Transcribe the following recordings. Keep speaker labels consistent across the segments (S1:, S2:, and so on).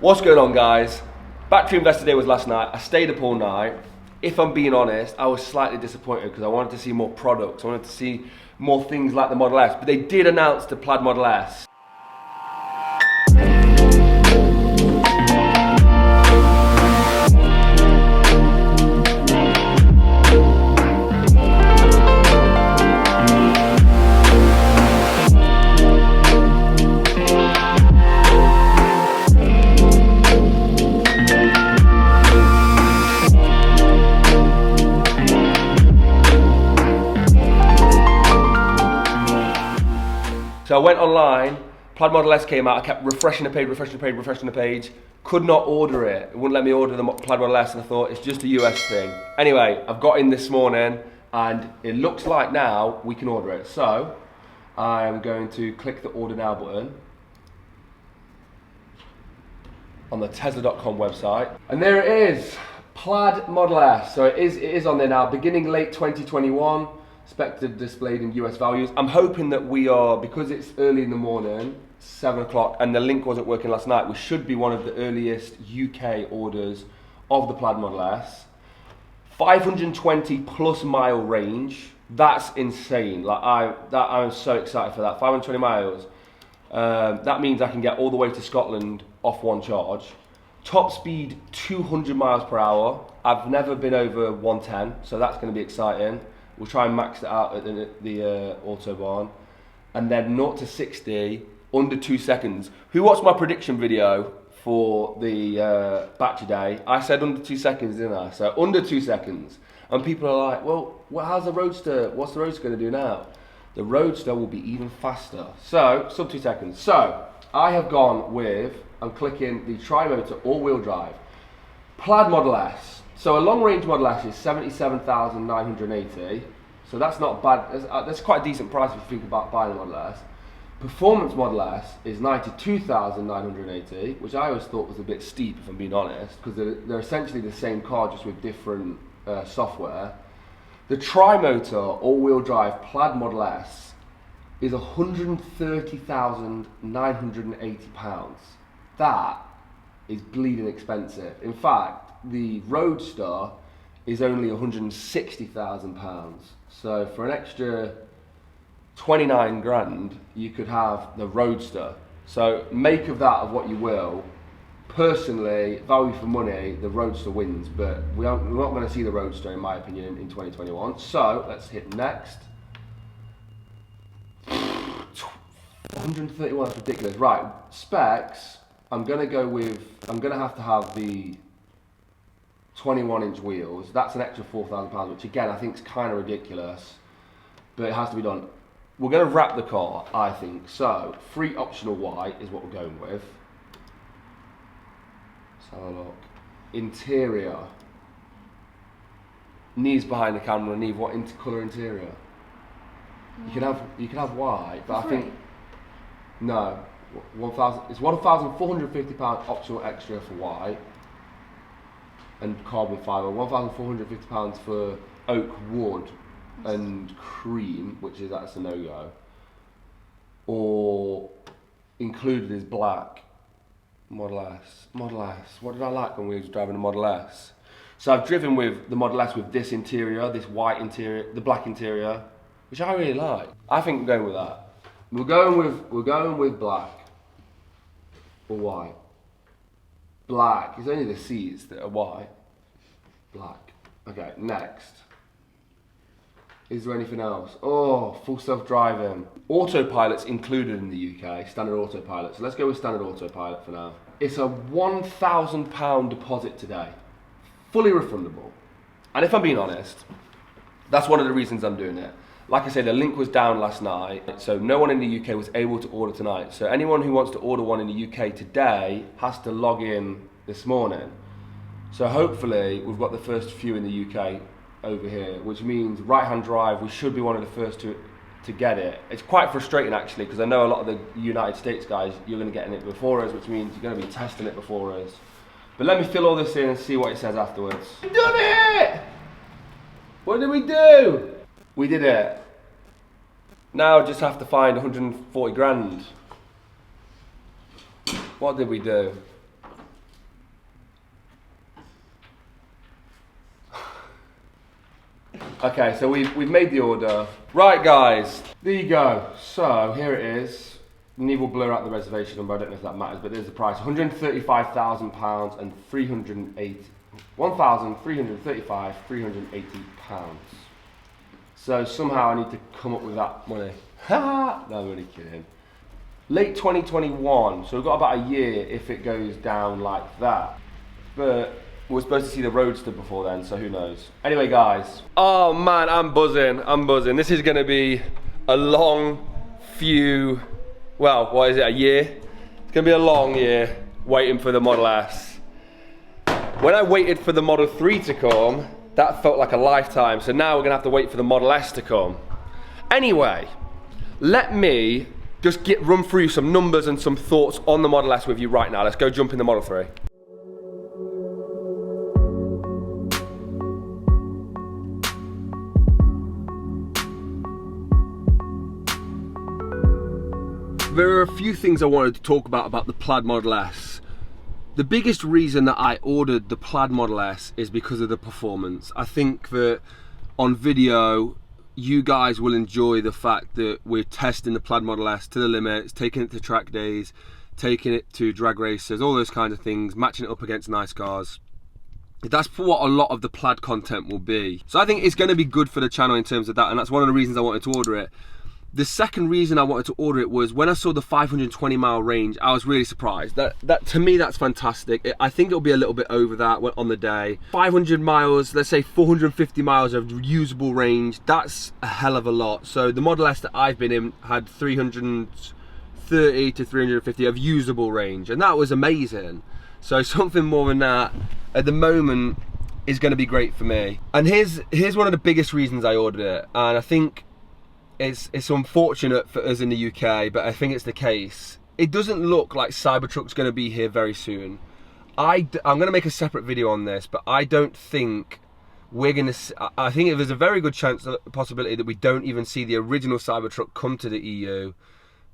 S1: What's going on, guys? Battery Investor Day was last night. I stayed up all night. If I'm being honest, I was slightly disappointed because I wanted to see more products. I wanted to see more things like the Model S, but they did announce the Plaid Model S. So I went online, Plaid Model S came out, I kept refreshing the page, could not order it. It wouldn't let me order the Plaid Model S, and I thought it's just a US thing. Anyway, I've got in this morning and it looks like now we can order it. So I'm going to click the order now button on the Tesla.com website. And there it is, Plaid Model S. So it is on there now, beginning late 2021. Expected displayed in US values. I'm hoping that we are, because it's early in the morning, 7 o'clock, and the link wasn't working last night, we should be one of the earliest UK orders of the Plaid Model S. 520 plus mile range. That's insane. I'm so excited for that. 520 miles. That means I can get all the way to Scotland off one charge. Top speed 200 miles per hour. I've never been over 110, so that's going to be exciting. We'll try and max it out at the Autobahn. And then 0 to 60 under 2 seconds. Who watched my prediction video for the battery day? I said under 2 seconds, didn't I? So under 2 seconds. And people are like, well, how's the Roadster? What's the Roadster going to do now? The Roadster will be even faster. So, sub 2 seconds. So, I have gone with, I'm clicking the tri-motor all-wheel drive. Plaid Model S. So a long-range Model S is 77,980, so that's not bad. That's quite a decent price if you think about buying a Model S. Performance Model S is 92,980, which I always thought was a bit steep, if I'm being honest, because they're essentially the same car, just with different software. The tri-motor all-wheel drive Plaid Model S is £130,980. That is bleeding expensive. In fact, the Roadster is only £160,000. So for an extra 29 grand, you could have the Roadster. So make of that of what you will. Personally, value for money, the Roadster wins, but we're not going to see the Roadster, in my opinion, in 2021. So let's hit next. 131, that's ridiculous. Right, specs. I'm going to have to have the 21-inch wheels. That's an extra £4,000, which again I think is kind of ridiculous, but it has to be done. We're going to wrap the car, I think. So free optional white is what we're going with. Let's have a look. Interior. Neve's behind the camera. Neve, what colour interior? You can have white, but I think no. 1,000. It's £1,450 optional extra for white and carbon fibre. £1,450 for oak wood and cream, that's a no-go. Or included is black. Model S. What did I like when we were driving the Model S? So I've driven with the Model S with this interior, this white interior, the black interior, which I really like. I think we're going with that. We're going with black or white. Black. It's only the seats that are white. Black. Okay, next. Is there anything else? Oh, full self-driving. Autopilot's included in the UK, standard autopilot. So let's go with standard autopilot for now. It's a £1,000 deposit today. Fully refundable. And if I'm being honest, that's one of the reasons I'm doing it. Like I said, the link was down last night, so no one in the UK was able to order tonight. So anyone who wants to order one in the UK today has to log in this morning. So hopefully we've got the first few in the UK over here, which means right-hand drive, we should be one of the first to get it. It's quite frustrating actually, because I know a lot of the United States guys, you're going to get in it before us, which means you're going to be testing it before us. But let me fill all this in and see what it says afterwards. We done it! What did we do? We did it. Now I just have to find 140 grand. What did we do? Okay, so we've made the order. Right guys, there you go. So here it is. Neve will blur out the reservation number, I don't know if that matters, but there's the price. £135,000 and £380. So somehow I need to come up with that money. Ha! No, I'm only kidding. Late 2021, so we've got about a year if it goes down like that. But we're supposed to see the Roadster before then, so who knows. Anyway guys, oh man, I'm buzzing. This is gonna be a long few, well, what is it, a year? It's gonna be a long year waiting for the Model S. When I waited for the Model 3 to come, that felt like a lifetime, so now we're gonna have to wait for the Model S to come. Anyway, let me just run through some numbers and some thoughts on the Model S with you right now. Let's go jump in the Model 3. There are a few things I wanted to talk about the Plaid Model S. The biggest reason that I ordered the Plaid Model S is because of the performance. I think that on video, you guys will enjoy the fact that we're testing the Plaid Model S to the limits, taking it to track days, taking it to drag races, all those kinds of things, matching it up against nice cars. That's what a lot of the Plaid content will be. So I think it's going to be good for the channel in terms of that, and that's one of the reasons I wanted to order it. The second reason I wanted to order it was when I saw the 520 mile range, I was really surprised. That to me, that's fantastic. I think it'll be a little bit over that on the day. 500 miles, let's say 450 miles of usable range, that's a hell of a lot. So the Model S that I've been in had 330 to 350 of usable range, and that was amazing. So something more than that at the moment is going to be great for me. And here's one of the biggest reasons I ordered it, and I think it's unfortunate for us in the UK, but I think it's the case. It doesn't look like Cybertruck's going to be here very soon. I'm going to make a separate video on this, but I don't think we're going to... I think there's a very good chance, possibility that we don't even see the original Cybertruck come to the EU,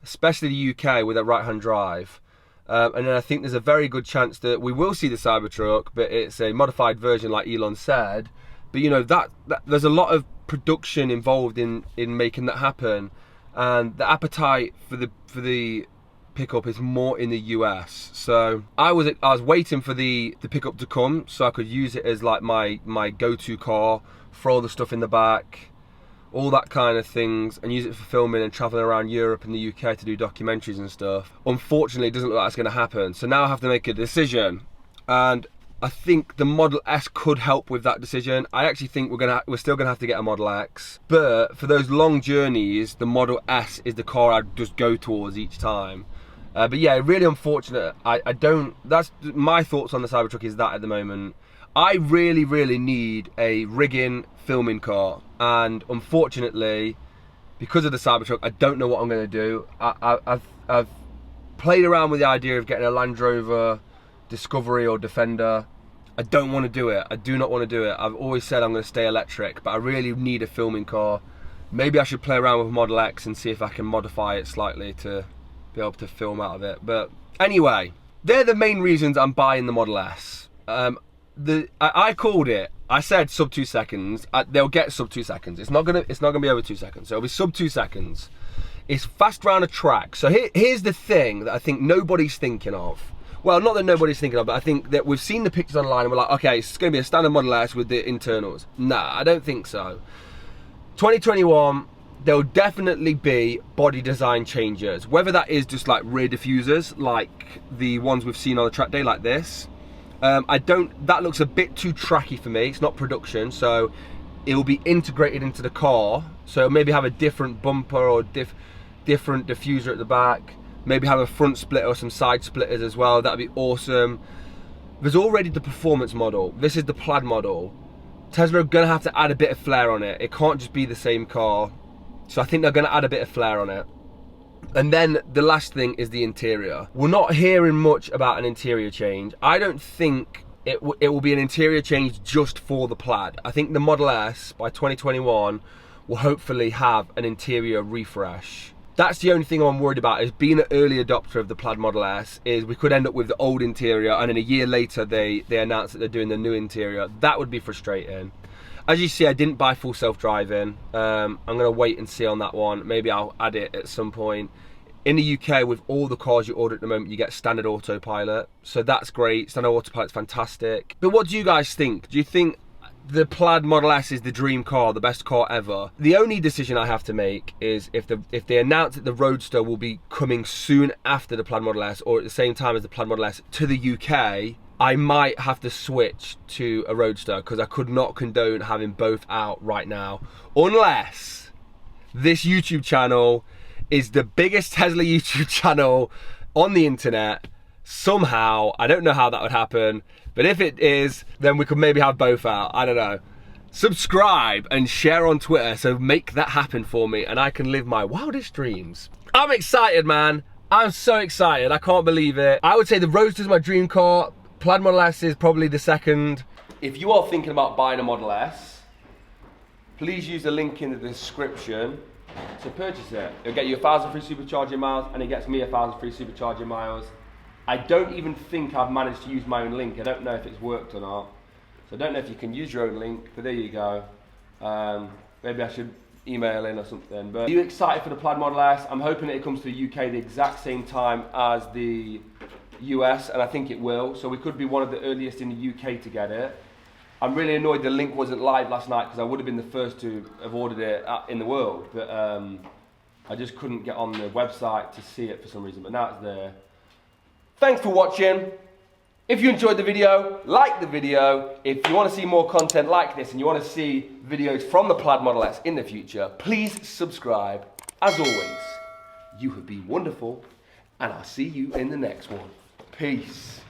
S1: especially the UK with that right-hand drive. And then I think there's a very good chance that we will see the Cybertruck, but it's a modified version like Elon said. But you know, that there's a lot of production involved in making that happen, and the appetite for the pickup is more in the US. So I was waiting for the pickup to come so I could use it as like my go-to car, throw the stuff in the back, all that kind of things, and use it for filming and traveling around Europe and the UK to do documentaries and stuff. Unfortunately, it doesn't look like it's going to happen, so now I have to make a decision, and I think the Model S could help with that decision. I actually think we're still gonna have to get a Model X, but for those long journeys, the Model S is the car I'd just go towards each time. But yeah, really unfortunate. That's my thoughts on the Cybertruck is that at the moment. I really need a rigging filming car, and unfortunately, because of the Cybertruck, I don't know what I'm gonna do. I've played around with the idea of getting a Land Rover Discovery or Defender. I don't want to do it. I do not want to do it. I've always said I'm going to stay electric, but I really need a filming car. Maybe I should play around with Model X and see if I can modify it slightly to be able to film out of it. But anyway, they're the main reasons I'm buying the Model S. I called it. I said sub 2 seconds. They'll get sub 2 seconds. It's not gonna be over 2 seconds. So it'll be sub 2 seconds. It's fast round a track. So here's the thing that I think nobody's thinking of. Well, not that nobody's thinking of, but I think that we've seen the pictures online and we're like, okay, it's going to be a standard Model S with the internals. Nah, I don't think so. 2021, there'll definitely be body design changes. Whether that is just like rear diffusers, like the ones we've seen on the track day, like this. That looks a bit too tracky for me. It's not production, so it will be integrated into the car. So maybe have a different bumper or different diffuser at the back. Maybe have a front splitter or some side splitters as well. That'd be awesome. There's already the performance model. This is the Plaid model. Tesla are gonna have to add a bit of flair on it. It can't just be the same car. So I think they're gonna add a bit of flair on it. And then the last thing is the interior. We're not hearing much about an interior change. I don't think it will be an interior change just for the Plaid. I think the Model S by 2021 will hopefully have an interior refresh. That's the only thing I'm worried about, is being an early adopter of the Plaid Model S, is we could end up with the old interior and then a year later they announce that they're doing the new interior. That would be frustrating. As you see, I didn't buy full self-driving. I'm gonna wait and see on that one. Maybe I'll add it at some point. In the UK, with all the cars you order at the moment, you get standard autopilot. So that's great. Standard autopilot's fantastic. But what do you guys think? Do you think the Plaid Model S is the dream car, the best car ever? The only decision I have to make is if they announce that the Roadster will be coming soon after the Plaid Model S, or at the same time as the Plaid Model S to the UK, I might have to switch to a Roadster, because I could not condone having both out right now, unless this YouTube channel is the biggest Tesla YouTube channel on the internet somehow. I don't know how that would happen, but if it is, then we could maybe have both out. I don't know. Subscribe and share on Twitter, so make that happen for me and I can live my wildest dreams. I'm excited, man. I'm so excited. I can't believe it. I would say the Roadster's my dream car. Plaid Model S is probably the second. If you are thinking about buying a Model S, please use the link in the description to purchase it. It'll get you 1,000 free supercharging miles, and it gets me 1,000 free supercharging miles. I don't even think I've managed to use my own link. I don't know if it's worked or not. So I don't know if you can use your own link, but there you go. Maybe I should email in or something. But are you excited for the Plaid Model S? I'm hoping that it comes to the UK the exact same time as the US, and I think it will. So we could be one of the earliest in the UK to get it. I'm really annoyed the link wasn't live last night, because I would have been the first to have ordered it in the world, but I just couldn't get on the website to see it for some reason, but now it's there. Thanks for watching. If you enjoyed the video, like the video. If you want to see more content like this and you want to see videos from the Plaid Model S in the future, please subscribe. As always, you have been wonderful, and I'll see you in the next one. Peace.